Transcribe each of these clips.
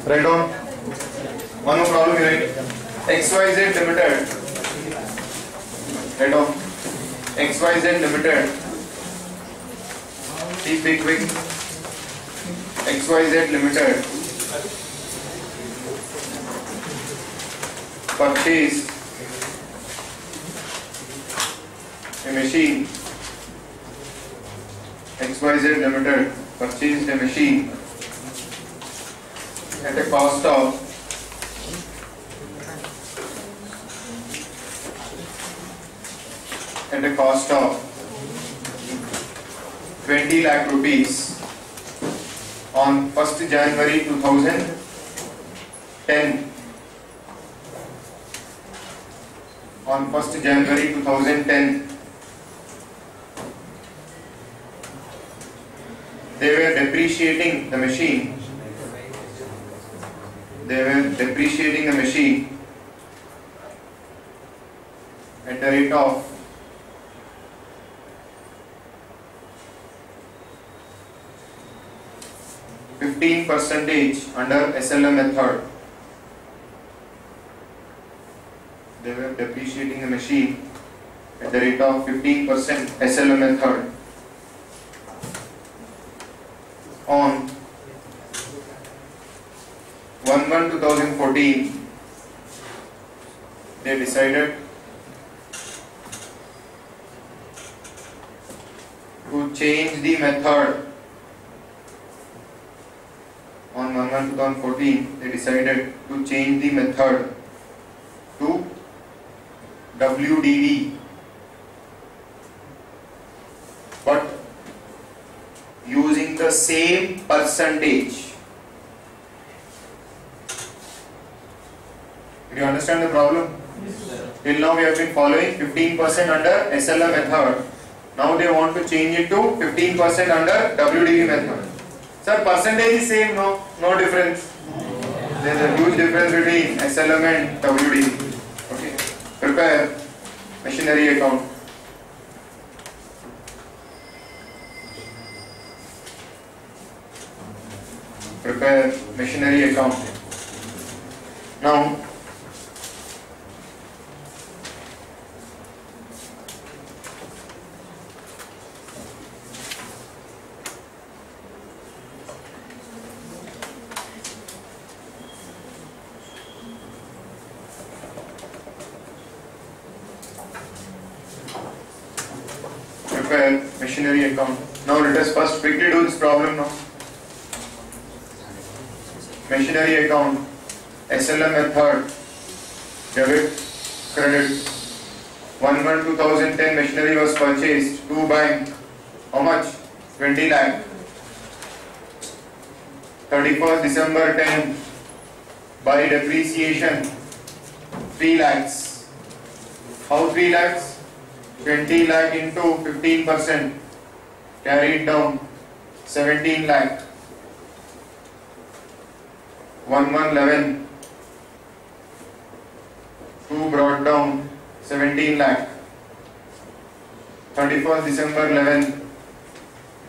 Write down. One more problem you write. XYZ Limited. Write down. XYZ Limited. See quick. XYZ Limited purchased a machine. XYZ Limited purchased a machine at a cost of INR 20 lakh rupees on 1st January 2010. On 1st January 2010, they were depreciating the machine. At the rate of 15% under SLM method. They were depreciating the machine at the rate of 15% SLM method on 1/1/2014. They decided to change the method. On 1/1/2014, they decided to change the method to WDV, but using the same percentage. Did you understand the problem? Yes, sir. Till now we have been following 15% under SLM method. Now they want to change it to 15% under WDV method. Sir, percentage is same, no difference. There is a huge difference between SLM and WDV. Okay. Prepare machinery account. Prepare machinery account. Now, prepare machinery account. Now let us first quickly do this problem now. Machinery account, SLM method, debit, credit. 1/1/2010 machinery was purchased to bank. How much? 20 lakh. 31st December 10 by depreciation 3 lakhs. How 3 lakhs? 20 lakh into 15% carried down 17 lakh. 1/1/11 2 brought down 17 lakh. 31st December 11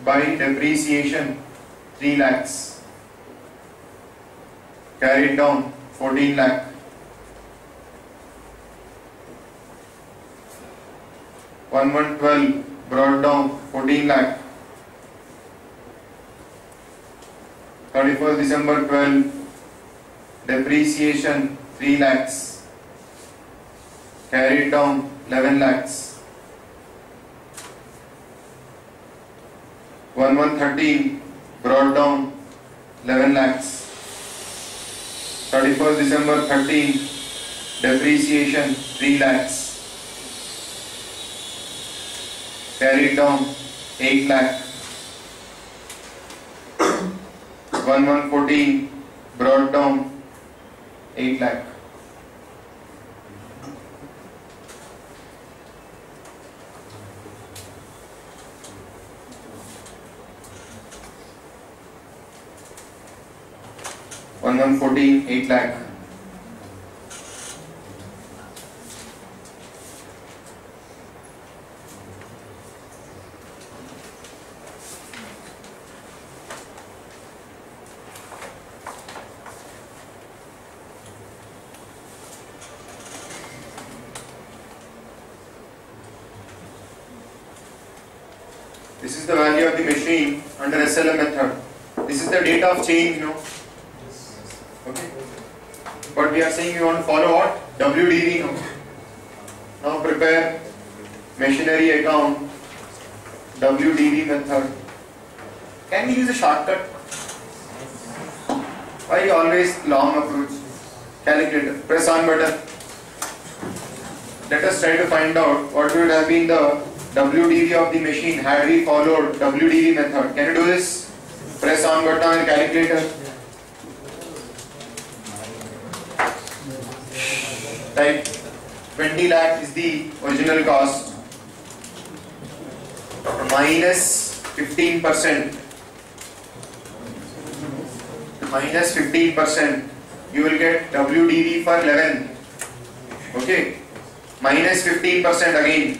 by depreciation 3 lakhs carried down 14 lakh. 1/1/12 brought down 14 lakh. 31st December 12 depreciation 3 lakhs carried down 11 lakhs. 1/1/13 brought down 11 lakhs. 31st December 13 depreciation 3 lakhs carried down 8 lakh. 1/1/14 brought down 8 lakh. One 8 lakh. This is the value of the machine under SLM method. This is the date of change, no? Okay. But we are saying we want to follow what? WDV, no? Now prepare machinery account, WDV method. Can we use a shortcut? Why always long approach? Calculator. Press on button. Let us try to find out what would have been the WDV of the machine had we followed WDV method. Can you do this? Press on button on calculator. Type 20 lakh is the original cost minus 15%. Minus 15%. You will get WDV for 11. Okay. Minus 15% again.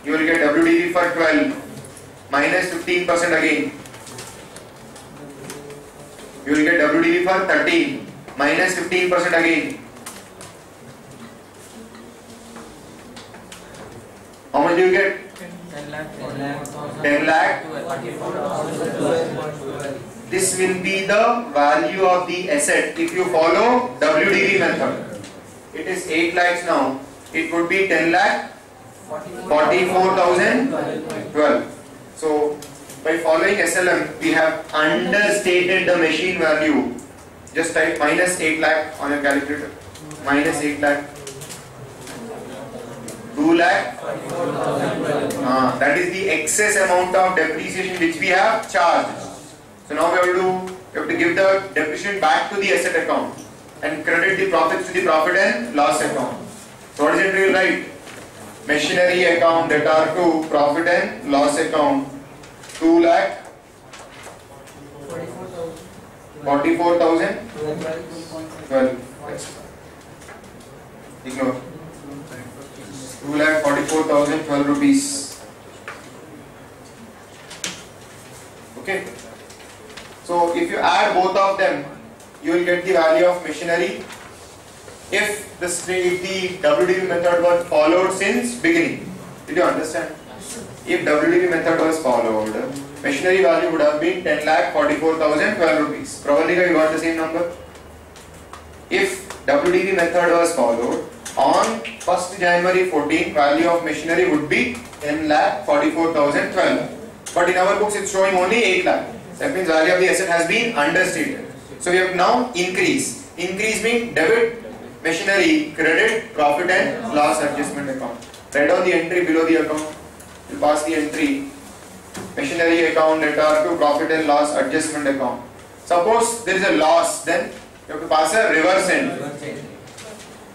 You will get WDV for 12. Minus 15% again. You will get WDV for 13. Minus 15% again. How much do you get? 10 lakh. This will be the value of the asset if you follow WDV method. It is 8 lakhs now. It would be 10 lakh 44,012. So by following SLM, we have understated the machine value. Just type minus 8 lakh on your calculator. Minus 8 lakh. 2 lakh. That is the excess amount of depreciation which we have charged. So now we have to give the depreciation back to the asset account and credit the profits to the profit and loss account. So what is it we will write? Machinery account debtor to profit and loss account 2 lakh 44,012. Ignore. 2 lakh 44,012 rupees. Okay. So if you add both of them, you will get the value of machinery if the WDV method was followed since beginning. Did you understand? If WDV method was followed, machinery value would have been 10 lakh 44,012 rupees. Probably you got the same number. If WDV method was followed, on 1st January 14, value of machinery would be 10 lakh 44,012. But in our books it's showing only 8 lakh. That means value of the asset has been understated. So we have now increase. Increase means debit machinery, credit, profit and loss adjustment account. Write down the entry below the account. You pass the entry. Machinery account debtor to profit and loss adjustment account. Suppose there is a loss, then you have to pass a reverse entry.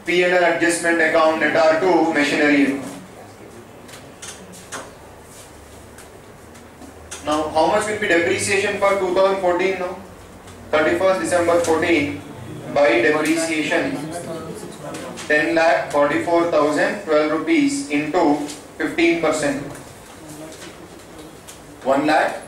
P&L adjustment account debtor to machinery account. Now how much will be depreciation for 2014 now? 31st December 14 by depreciation 10 lakh 44,012 rupees into 15%. 1 lakh.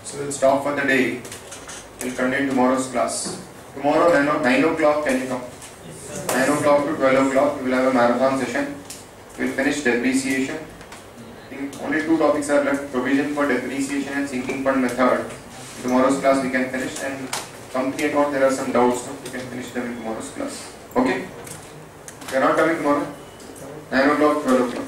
So we'll stop for the day. We'll continue tomorrow's class. Tomorrow 9 o'clock can you come? 9 o'clock to 12 o'clock we will have a marathon session. We'll finish depreciation. I think only 2 topics are left. Provision for depreciation and sinking fund method. Tomorrow's class we can finish, and company account there are some doubts. So we can finish them in tomorrow's class. Okay? You are not coming tomorrow? 9 o'clock, 12 o'clock.